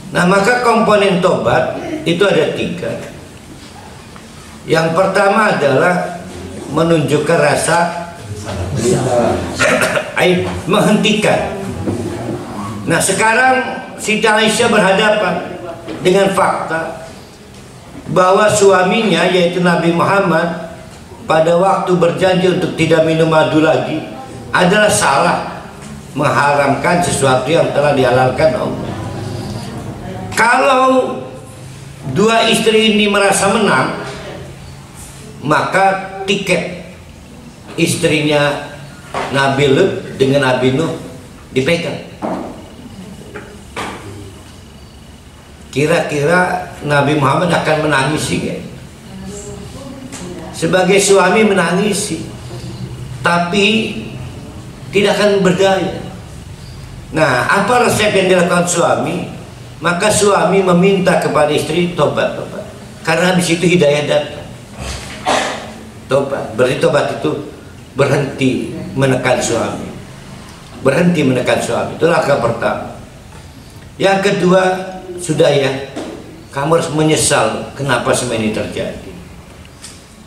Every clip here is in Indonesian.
Nah, maka komponen tobat itu ada 3. Yang pertama adalah menunjukkan rasa menghentikan. Nah, sekarang Siti Aisyah berhadapan dengan fakta bahwa suaminya yaitu Nabi Muhammad pada waktu berjanji untuk tidak minum madu lagi adalah salah, mengharamkan sesuatu yang telah dihalalkan Allah. Kalau dua istri ini merasa menang, maka tiket istrinya Nabi Lut dengan Nabi Nuh dipegang. Kira-kira Nabi Muhammad akan menangisi kan? Sebagai suami menangisi, tapi tidak akan berdaya. Nah, apa resep yang dilakukan suami? Maka suami meminta kepada istri tobat. Karena di situ hidayah datang. Tobat, berarti tobat itu berhenti menekan suami. Berhenti menekan suami. Itu langkah pertama. Yang kedua, sudah ya, kamu harus menyesal kenapa semua ini terjadi.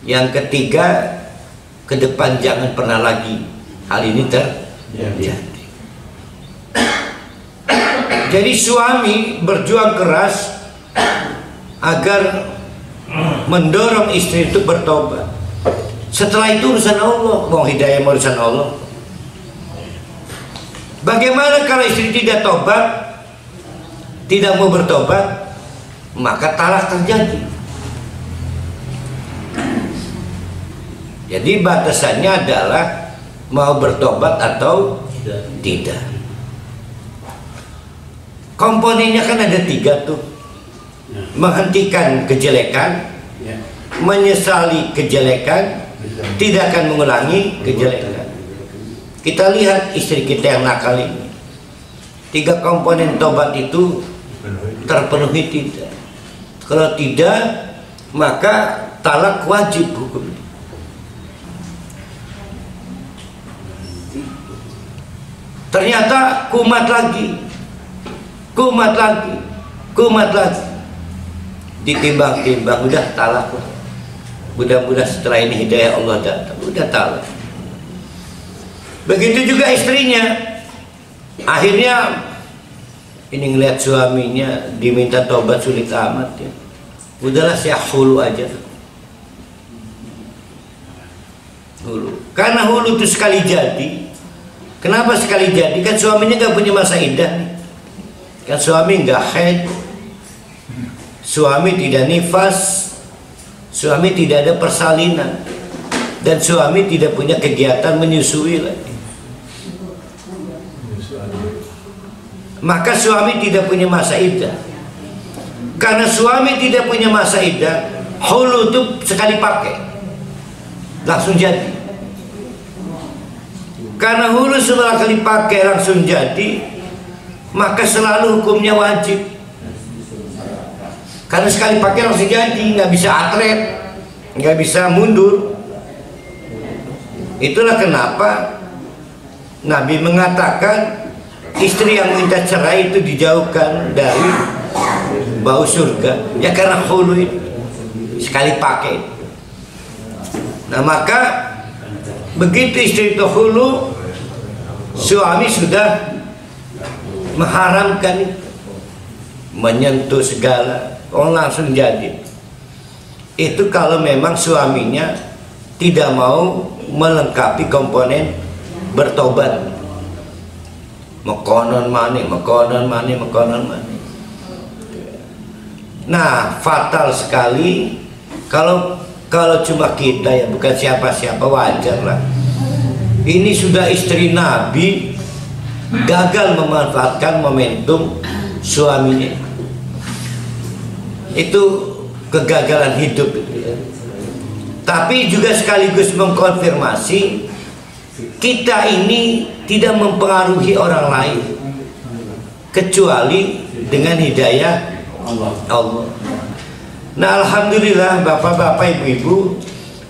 Yang ketiga, ke depan jangan pernah lagi hal ini terjadi. Jadi suami berjuang keras agar mendorong istri itu bertobat. Setelah itu urusan Allah, mau hidayah urusan Allah. Bagaimana kalau istri tidak tobat, tidak mau bertobat, maka talak terjadi. Jadi batasannya adalah mau bertobat atau tidak. Komponennya kan ada 3 tuh. Menghentikan kejelekan, menyesali kejelekan, tidak akan mengulangi kejelekan. Kita lihat istri kita yang nakal ini. 3 komponen tobat itu terpenuhi tidak. Kalau tidak, maka talak wajib hukumnya. Ternyata kumat lagi, ditimbang-timbang, udah talak. Mudah-mudahan setelah ini hidayah Allah datang, udah talak. Begitu juga istrinya. Akhirnya ini ngeliat suaminya diminta tobat sulit amat ya. Udahlah saya hulu aja. Hulu. Karena hulu itu sekali jadi. Kenapa sekali jadi? Kan suaminya gak punya masa iddah nih. Kan suami gak haid, suami tidak nifas, suami tidak ada persalinan, dan suami tidak punya kegiatan menyusui lagi. Maka suami tidak punya masa iddah. Karena suami tidak punya masa iddah, hulu itu sekali pakai langsung jadi. Karena hulu sekali pakai langsung jadi, maka selalu hukumnya wajib. Karena sekali pakai langsung jadi, nggak bisa atlet, nggak bisa mundur. Itulah kenapa Nabi mengatakan istri yang minta cerai itu dijauhkan dari bau surga. Ya karena hulu itu sekali pakai. Nah maka begitu istri itu hulu, suami sudah mengharamkan itu, menyentuh segala, langsung jadi. Itu kalau memang suaminya tidak mau melengkapi komponen bertobat. Mekonon mani. Nah, fatal sekali kalau cuma kita ya, bukan siapa-siapa, wajar lah. Ini sudah istri Nabi gagal memanfaatkan momentum suaminya. Itu kegagalan hidup itu ya. Tapi juga sekaligus mengkonfirmasi kita ini tidak mempengaruhi orang lain kecuali dengan hidayah Allah. Nah alhamdulillah bapak-bapak ibu-ibu,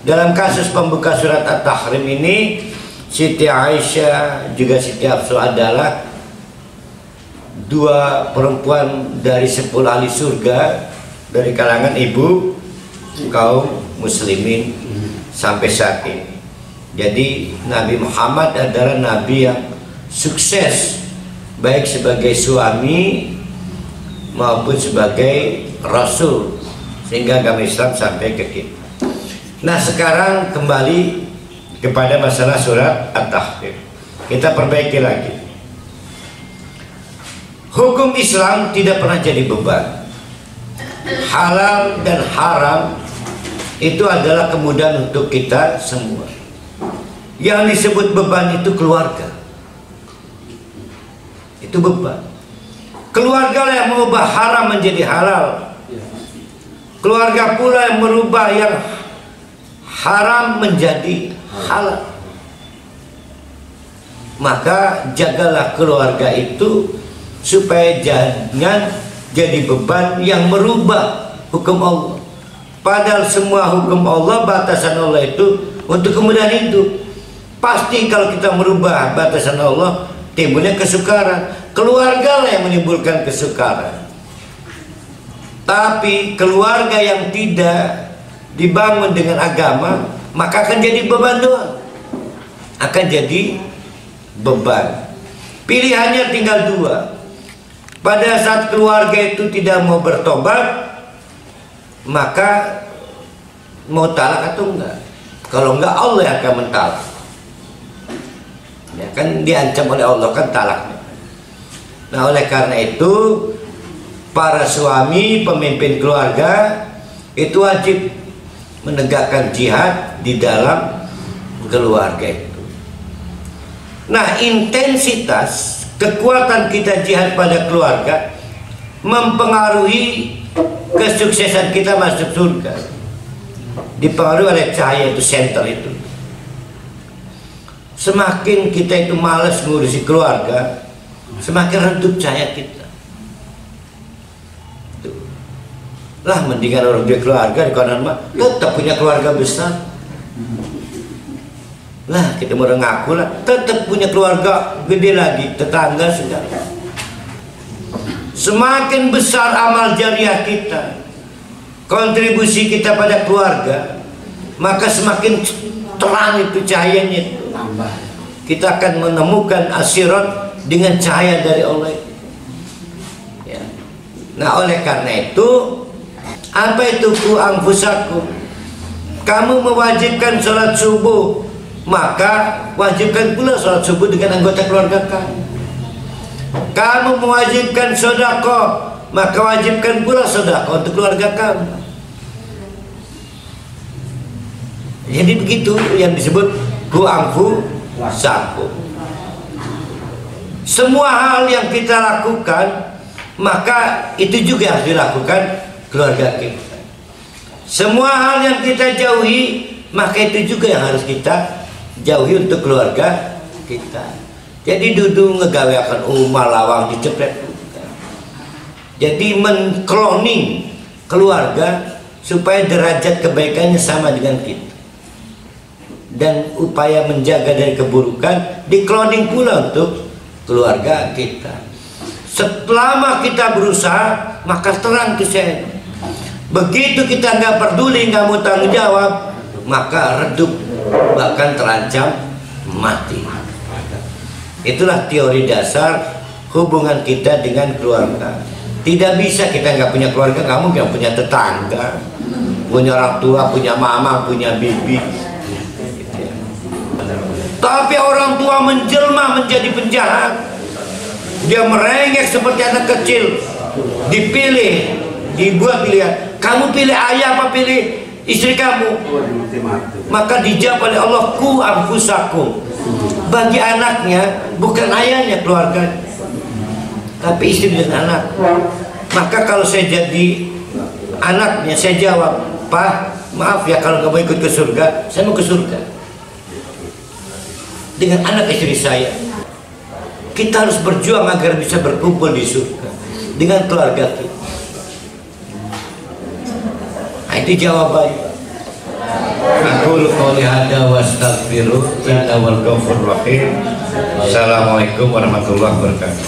dalam kasus pembuka surat At-Tahrim ini Siti Aisyah juga Siti Hafsah adalah 2 perempuan dari 10 ahli surga dari kalangan ibu kaum muslimin sampai saat ini. Jadi Nabi Muhammad adalah nabi yang sukses baik sebagai suami maupun sebagai rasul, sehingga agama Islam sampai ke kita. Nah, sekarang kembali kepada masalah surat At-Tahrim. Kita perbaiki lagi. Hukum Islam tidak pernah jadi beban. Halal dan haram itu adalah kemudahan untuk kita semua. Yang disebut beban itu keluarga. Itu beban. Keluarga lah yang mengubah haram menjadi halal. Keluarga pula yang merubah yang haram menjadi halal. Maka jagalah keluarga itu supaya jangan jadi beban yang merubah hukum Allah. Padahal semua hukum Allah, batasan Allah itu untuk kemudahan hidup. Pasti kalau kita merubah batasan Allah, timbulnya kesukaran. Keluarga lah yang menimbulkan kesukaran. Tapi keluarga yang tidak dibangun dengan agama, maka akan jadi beban doang. Akan jadi beban. Pilihannya tinggal 2. Pada saat keluarga itu tidak mau bertobat, maka mau talak atau enggak? Kalau enggak, Allah yang akan mentalak. Ya, kan diancam oleh Allah kan talaknya. Nah, oleh karena itu para suami pemimpin keluarga itu wajib menegakkan jihad di dalam keluarga itu. Nah, intensitas kekuatan kita jihad pada keluarga mempengaruhi kesuksesan kita masuk surga. Dipengaruhi oleh cahaya itu, senter itu. Semakin kita itu malas ngurusi keluarga, semakin redup cahaya kita. Lah mendingan orang dia keluarga di kanan mah tetap punya keluarga besar. Lah kita mau ngaku lah tetap punya keluarga gede lagi, tetangga segala. Semakin besar amal jariah kita, kontribusi kita pada keluarga, maka semakin terang itu cahayanya itu. Kita akan menemukan asirat dengan cahaya dari Allah. Ya. Nah, oleh karena itu, apa itu ku anfusakum? Kamu mewajibkan sholat subuh, maka wajibkan pula sholat subuh dengan anggota keluarga kamu. Kamu mewajibkan sedekah, maka wajibkan pula sedekah untuk keluarga kamu. Jadi begitu yang disebut ku anfusakum. Semua hal yang kita lakukan, maka itu juga harus dilakukan keluarga kita. Semua hal yang kita jauhi, maka itu juga yang harus kita jauhi untuk keluarga kita. Jadi duduk ngegaweakan lawang dicepret. Jadi menkloning keluarga supaya derajat kebaikannya sama dengan kita. Dan upaya menjaga dari keburukan dikloning pula untuk keluarga kita. Selama kita berusaha, maka terang kesennya. Begitu kita nggak peduli, nggak mau tanggung jawab, maka redup, bahkan terancam mati. Itulah teori dasar hubungan kita dengan keluarga. Tidak bisa kita nggak punya keluarga, kamu nggak punya tetangga, punya orang tua, punya mama, punya bibi. Tapi orang tua menjelma menjadi penjahat. Dia merengek seperti anak kecil. Dipilih, dibuat pilihan. Kamu pilih ayah apa pilih istri kamu? Maka dijawab oleh Allah, ku anfusakum. Bagi anaknya, bukan ayahnya keluarga, tapi istri dan anak. Maka kalau saya jadi anaknya, saya jawab, Pak, maaf ya kalau kamu ikut ke surga, saya mau ke surga dengan anak istri saya. Kita harus berjuang agar bisa berkumpul di surga dengan keluarga kita. Nah, itu jawabannya. Aku qouli hadza wa astaghfiru innal ghafurur rahim. Assalamualaikum warahmatullahi wabarakatuh.